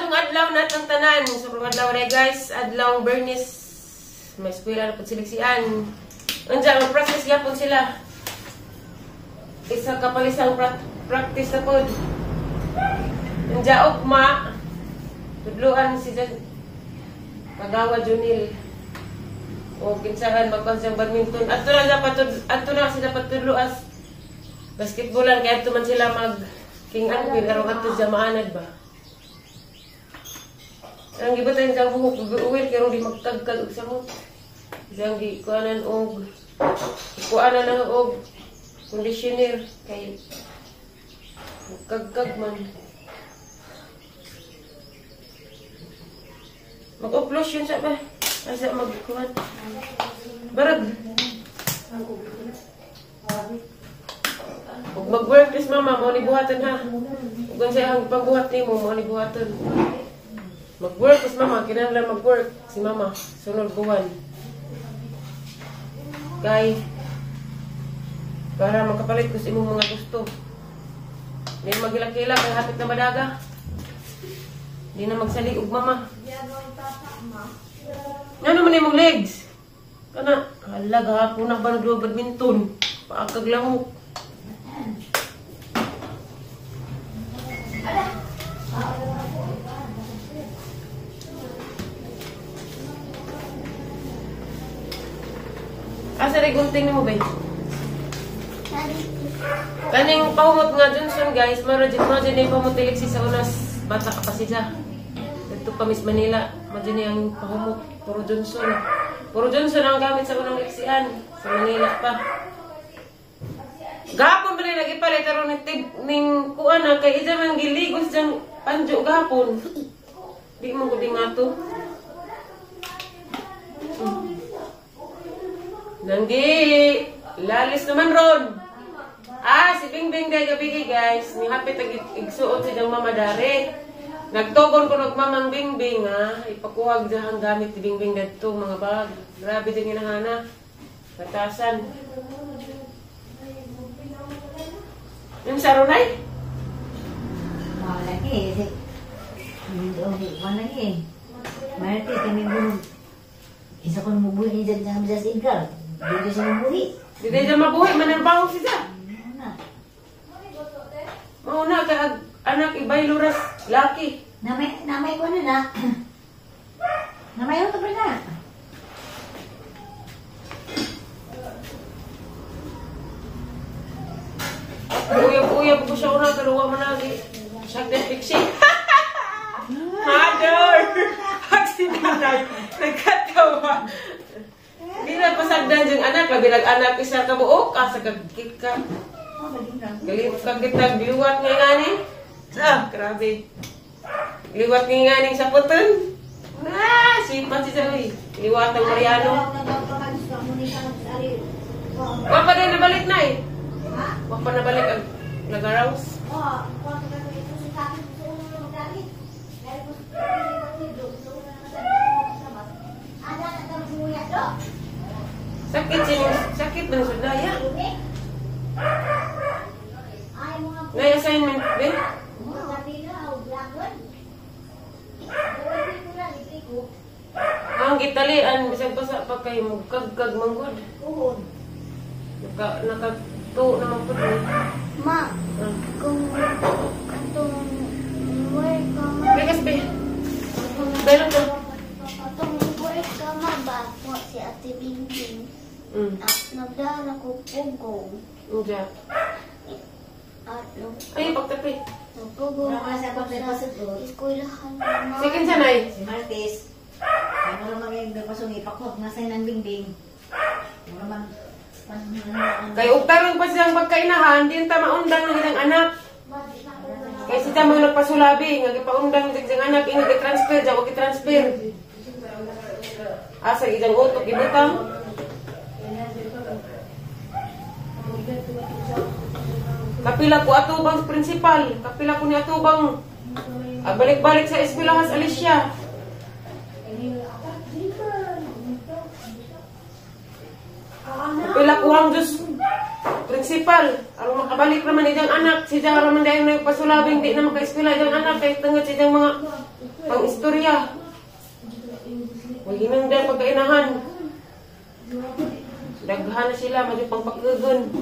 Bagong adlaw na itong tanan. Sobrang adlaw rin guys. Adlaw Bernice. May eskwela na po siliksian. Andiyan, ang process yapon sila. Isa kapalisang practice na po. Andiyan, ugma. Tudluan si Pagawa Junil. O kinsahan magpansang badminton. Ato na sila patudluas. Basketballan kaya ito man sila mag-king-an. Pinarong ato sa maanad ba? Ang gibatan sa buhok, uwil kaya di magkagkag sa mo. Isang kuanan og conditioner kay magkagkag man. Mag-upload yun sa ba? Asa magkuhan. Barag. Huwag mag-work is mama, mo ni buhatan ha. Huwag ang siyang pagbuhat ni mo ni buhatan. Mag-work is mama, kinahanglan mag-work si mama, sunod buwan. Kay, para makapalit ko sa imong mga gusto. Hindi na magilakila, kay hapit na madaga. Hindi na magsali og mama. Ano man imong legs? Kana, hala, gahapon na ba nagluwa badminton? Paakag lamok. Asa rin gunting mo ba? Kaning pahumot nga Johnson guys, marajin na yung pahumutilik sa unas bata ka pa siya. Dito pa Miss Manila, marajin yung pahumot, puro Johnson. Puro Johnson ang gamit sa unang liksian, sa Manila pa. Gapon ba rin nagipalit karon ning kuan na kay isa man giligos diyang panjo gapon. Di mo gudi nga to. Nanggi, lalis naman ron. Si Bingbing day gabi guys, ni hapit igsuot si dang mama dare. Nagtogon ko ng mamang Bingbing ipakuhag dyan gamit ni Bingbing dito mga bag. Grabe din ginahana. Batasan. Yung sarunay? Malaki. Malaki. Malaki kami bunong. Isa ko mabuhi ni dyan sa Hamzas Igal. Dito siya mabuhi. Dito siya mabuhi, manarbaho siya. Mauna ka anak ibay luras, laki. Namay ko na. Namay ko pa na. Uyab ko siya una, kaluwa man lagi. Siya din fixing. Mother! Accidental. Nagkatawa. Hindi na pasagdan yung anak. Labi nag-anak isa ka buok. Asa kagkit ka. Galit kagkit liwat nga nga ni. Grabe. Liwat nga nga ni sa puton. Sipat si Sawi. Liwat ang Mariano. Wala pa din nabalik na eh. Wala pa nabalik ang nag-arouse. Sakit ng sudaya. Ngay assignment, be? Ang gitalian, bisag basa pa kayo magkagkag manggod. Nakagto naman po rin. Ma, kung atong work ka ma. Bigas, be? Belong ka. Atong work ka ma ba po si Ate Bingbing. Nagdala ko pugong. Diyan. Ay, pagtapi. Nagpugong ako sa eskwelahan ko ma. Sige, sanay. Si Martis. Ano naman yung nagpasong ipakot nga sa ng Bingbing. Ano naman. Kay ugtarong pa siyang pagkainahan, di ta maundang ng ilang anak. Kay si tama nagpasulabi, nga gipaundang ng ilang anak, ino i-transfer, diyan ko i-transfer. Asa ilang utok, ibutang. Kapila ko atubang principal, kapila ko ni atubang balik-balik sa eskwelahan Alicia. Kapila ko ang Diyos principal, ang makabalik naman idang anak, si Jang naman dahil nagpasulabing di na maka-eskwela idang anak, kahit tanggat si Jang mga Pang istorya. Huwag hinangdan pagkainahan. Daghan na sila, madi pang pagkagun.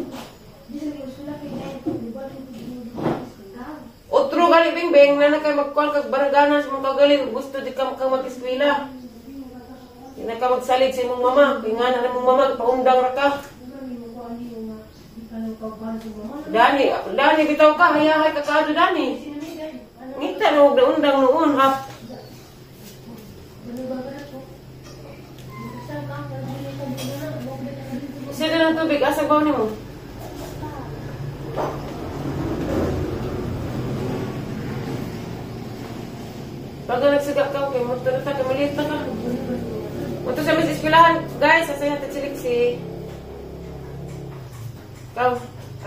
Otro gali bingbing na nakay magkuhan kag baraganan sa mga kagaling. Gusto di ka mag-eskwela. Di na ka magsalig sa imong mama. Kaya nga na mong mama, paundang ra ka. Dani, bitaw ka, hayahay ka kaado, Dani. Ngita na huwag na undang noon, hap. Isa ka ng tubig, asa baw ni mo? Pagka nagsagap ka, okay, muto na ta, maliit na ka. Muto sa mis eskwelahan, guys, asay natin si Lixie. Ikaw,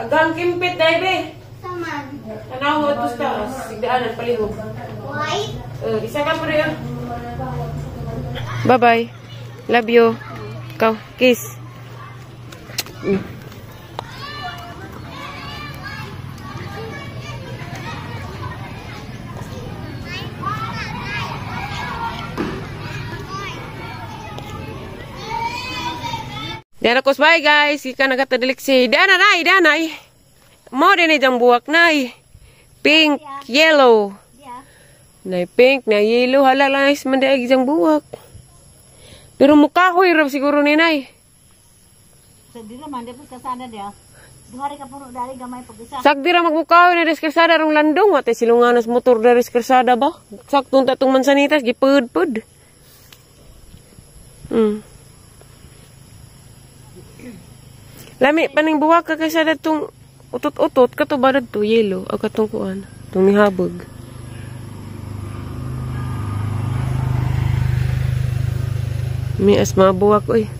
agang kimpit, daibe. Taman. Tanaw, atos taas, sigdaanan, palihog. White. Isa ka pa rin. Bye-bye. Love you. Ikaw, kiss. Diana kos bye guys, ika nagatadilik si Danay. Mo din jang buwak nay. Pink, yellow. Nay pink, na yellow halalais man day jang buwak. Pero mukahoy ra siguro ni nay. So di naman dapat kasana dia. Duhari ka puno dari gamay pag-isa. Sakdi ra magmukahoy na deskersada rong landong, wate silunganos motor dari deskersada ba? Saktong tatong mansanitas gipud-pud. Lami paning buwak ka kaysa datong utot-utot kato ba dadto yellow o katong kuan tong nihabog. Mi asma buwak oy.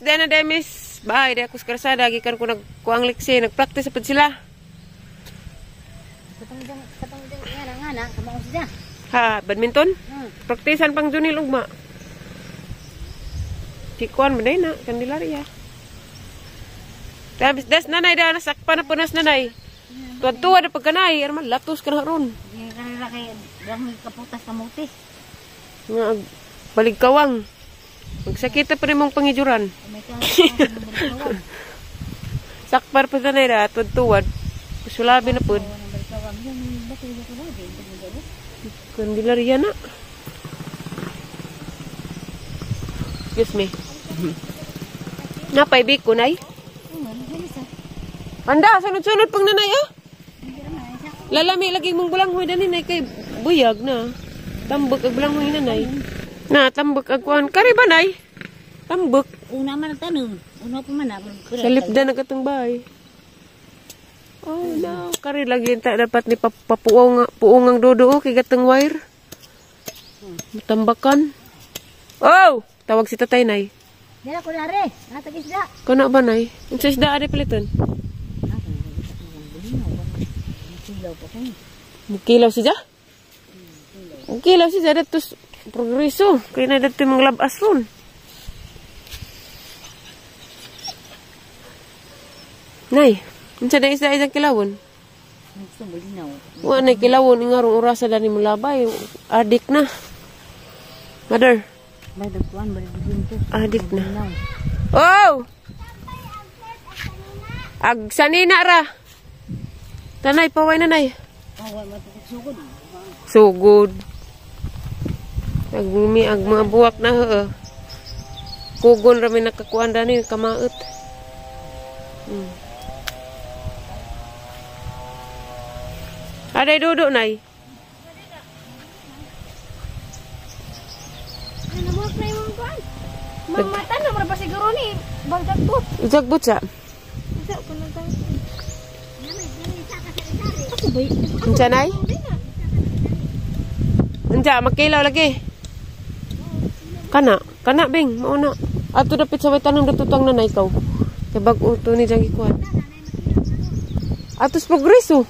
Dana demis, bahay di ako sa karsada, gikan ko nagkuang liksi, nagpractice apod sila. Ha, badminton? Praktisan pang Junil ugma. Kikuan ba na, Candelaria. Tapos das nanay da, nasakpan na po nas nanay. Tuwan-tuwa na pagkanay, arman, latos ka na ron. Kanila kay dami kaputas kamuti. Nga, balig kawang. Magsakita pa rin mong pangijuran. Sakpar pa na nila, tuwad-tuwad. Sulabi na po. Candelaria na. Excuse me. Napay biko, nay? Anda, sunod-sunod pang nanay, ah. Lalami lagi mong bulanghoy na ninay kay buyag na. Tambok ag bulanghoy nanay. Na, tambok ag kuhan. Kari ba, nay? Tambok. Una man ang tanong. Una pa man na. Sa lipda na katong bahay. Oh, no. Kari lagi ta dapat ni puong ang dodo kay gatong wire. Tambakan. Oh! Tawag si tatay, nay. Dala ko nare. Natag isda. Kano ba, nay? Ang sa isda, ade paliton. Mukilaw siya? Mukilaw siya. Datos progreso. Kaya na dato yung mga labas ron. Nay, unsa na isang kilawon? Gusto mo linaw. Wa na kilawon ingarong orasa dani mo labay. Adik na. Mother, Bay dagkuan balik dito. adik na. Oh! Ag sanina ra. Tanay paway na nay. Awa matitik sugod. Sugod. Ag mga buwak na heo. Kugon ra may nakakuan dani kamaot. Aday duduk nay. Ano mo play mo kuan? Mamata na berapa siguro ni bagdag po. Jagbut sa. Isa ko na tayo. Unsa nay? Unsa makilaw lagi. Kana bing, mao na. Ato dapit sa way tanong datutang nanay kaw. Kay bag-o to ni jang ikuan. Atos progreso.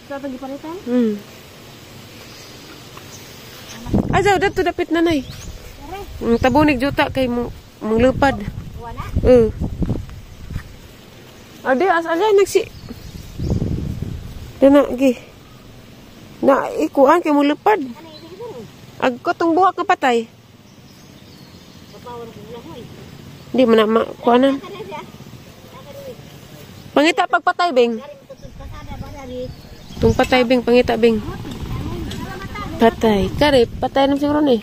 Sa tagi palitan? Azaw dato dapit nanay. Tabunig juta kay mong lupad. Wala. Ade asala nagsi. Dana gi. Na ikuan kay mong lupad. Ag ko tong buhak nga patay. Di man na kuanan. Pangita pagpatay beng. Tung patay beng pangita beng. Patay. Kare patay nam siguro ni.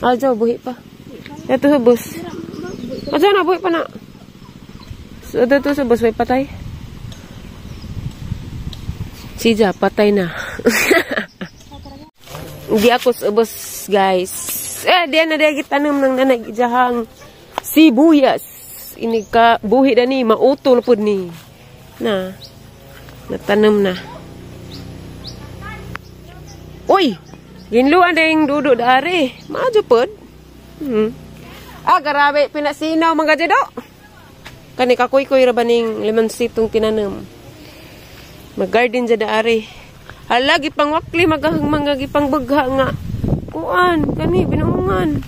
Ajo buhi pa. Ito sa bus. Ajo na buhi pa na. So ito sa bus may patay. Sija patay na. Di ako sa bus guys. Diyan na diyan gitanam ng nanay gijahang sibuyas. Ini ka buhi dani mautol pud ni. Na. Natanam na. Uy, ginluan ding duduk dari. Maju pud. Garabe pinasinaw mga jado. Kani kakuy-kuy ra baning lemonsitong tinanam. Mag-garden jada ari. Halagi pangwakli magagi pangbagha nga. Kuan kani binungan.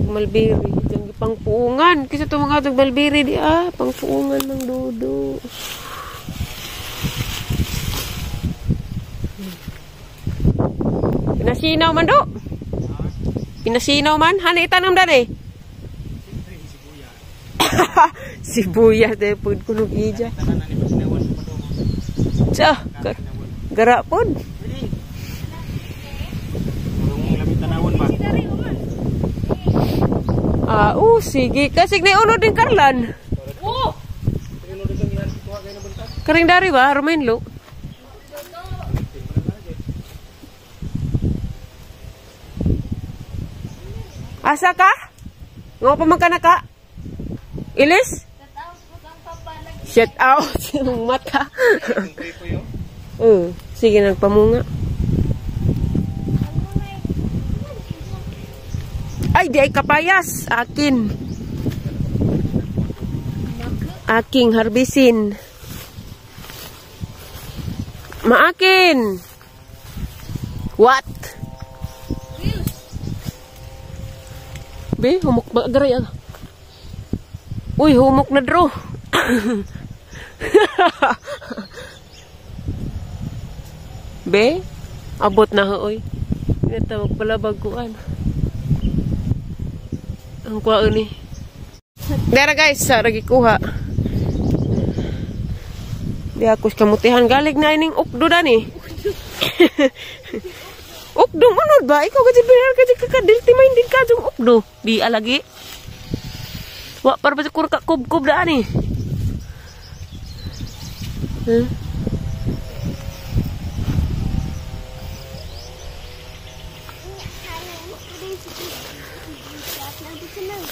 Malbiri jang pangpuungan kisa to mga malbiri di pangpuungan ng dudo. Pinasinaw man do. Pinasinaw man hani tanam dani. Sibuyas deh pud kunog ija. Cha, gara pud. Sige. Kasig ni uno din karlan. Karing dari ba? Rumain lo. Asa ka? Ngo pa man ka na ka? Ilis? Shut out. Yung mata. Sige, nagpamunga. Ay, di ay kapayas. Akin. Aking harbisin. Maakin. What? Be, humok ba? Agaray ah. Uy, humok na draw. Be, abot na hoy. Natawag pala baguan. Ang kuha ni. Dara guys, ragi kuha. Di ako kamutihan galig na ining ukdo dani. Ukdo manod ba? Ikaw kasi binar kasi kakadil timain din ka yung ukdo. Di alagi. Wak para baca kurka kub-kub dah ni.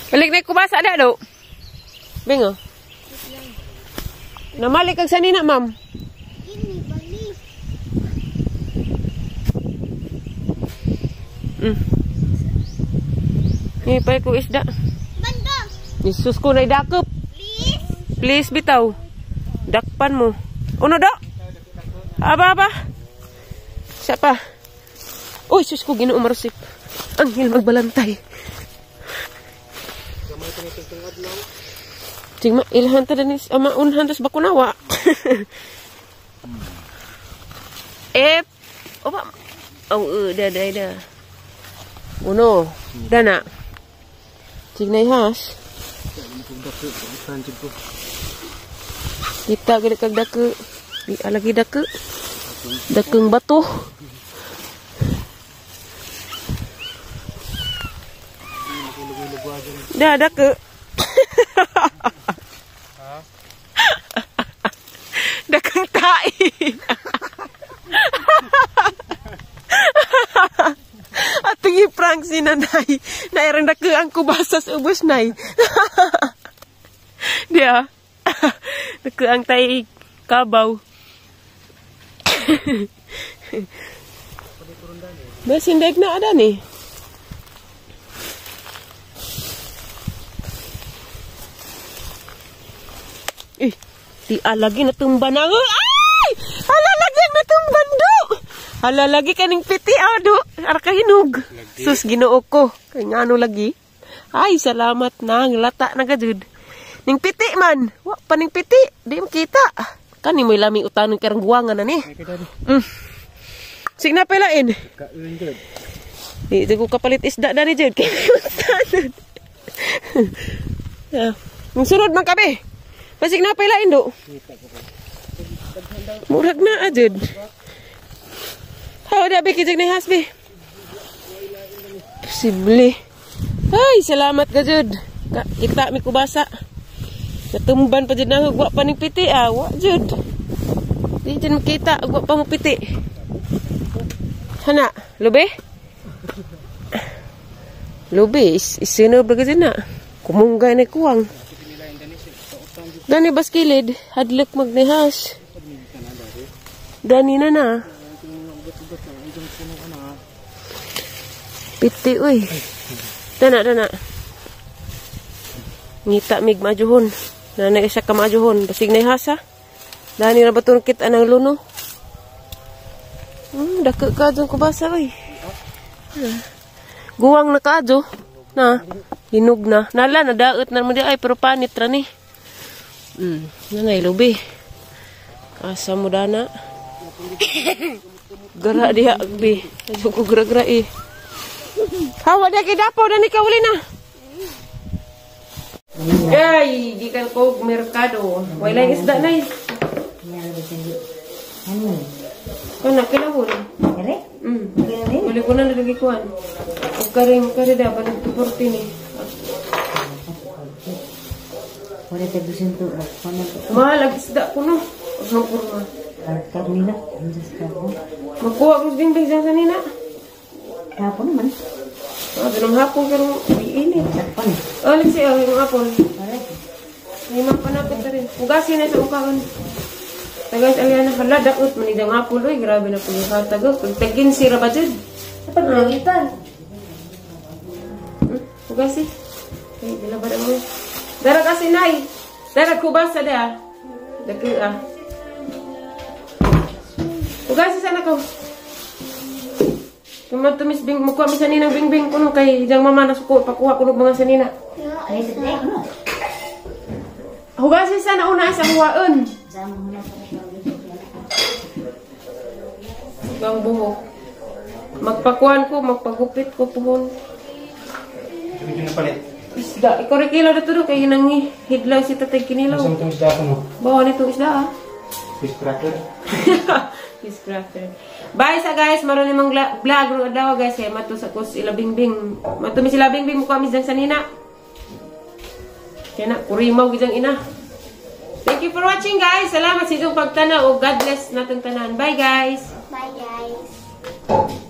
Balik naik kubasa ada do. Bingo. Namalik kag sanina, ma'am. Ini balik. Ni pay ko isda. Banda. Yesus ko nay dakop. Please. Please bitaw. Dakpan mo. Uno do. Aba. Siapa? Uy, sus ko Ginoo marusip. Anghel magbalantay. Cing ilhan ta danis ama unhan tas bakunawa. Opa. Dah. Uno, dana. Cing nai has. Kita gede kag dake. Di lagi dake. Dakeng batu. Dah dake. Dakeng tai. Ating prank si nanay. Nairang dake ang kubasas ubos nay. Dia. Dake ang tai kabaw. Mesin dek na ada nih. Di lagi natumban na. Ay! Ala lagi natumban do. Ala lagi kaning piti ado. Arka hinog. Sus Ginoo ko. Kay ngano lagi? Ay salamat na lata na gajud. Ning piti man. Wa paning piti, di makita. Kani mo lami utanon karang guwangan na ni. Sig na pelain. Di ko kapalit isda dani jud kay utanon. Ya, sunod man kabe. Pasig na pelain do. Murag na ajud. Haw da bikijig ni hasbi. Posible. Ay salamat gajud. Kita mi kubasa. Natumban pa jud na hugwa pa ning piti wa jud. Di jud makita hugwa pa mo piti. Hana, lubi? Lubi isunod ba gajud na. Kumunggay na kuwang. Dani baskilid, hadlok magnihas. Dani na. Piti uy. Dana. Ngita mig majuhon. Nanay isa ka majuhon. Basig na hasa. Dani na batun kit anang luno. Dake ka dyan kubasa uy. Guwang na ka dyan. Na, hinog na. Nala, nadaot na mo di ay pero panit ra ni. Nanay lubi. Asa mo dana. Gara dia bi. Ayo ko gara-gara Hawa dia kidapaw dan ikaw uli na. Ay, di kan ko merkado. Wala isda na Kana kilawon. Kare? Boleh ko na lagi kuan. Kare da balik 40 ni. Wala tayo gusin to. Mahal lagi isda ko no. Hampur ma. Karnina. Magkuha ko sa bingbing sa nina. Hapon naman. Ganun hapon ka nung iinit. Hapon. Alit siya, yung hapon. Alright. May mapanapit na rin. Hugasin na sa ukakan. Tagay aliana hala daot manidang hapon. Uy, grabe na po yung katagod. Pagtagin si Rabajud. Apa nagitan? Hugasi. Okay, dilabada mo. Dara kasi nay. Dara kubasa da. Daki Hugasi sana ko. Tumis bing mukuha mi sanina bingbing kuno kay jang mama nasuko pakuha kuno mga sanina. Ay, sige, ano? Hugasi sana una sa huwaon. Bang buhok. Magpakuan ko, magpagupit ko puhon. Hindi na palit. Isda, ikaw rin kilo na ito kaya nang hidlaw si tatay kinilaw. Masama itong isda ko mo. Bawa nitong isda Fish cracker. Fish cracker. Bye sa guys, maroon namang vlog ng adlaw guys eh. Matus ako sila bingbing. Matumi sila bingbing mukha mi sa nina. Kaya na, kurimaw gijang ina. Thank you for watching guys. Salamat sa inyong pagtanaw. God bless natong tanan. Bye guys. Bye guys.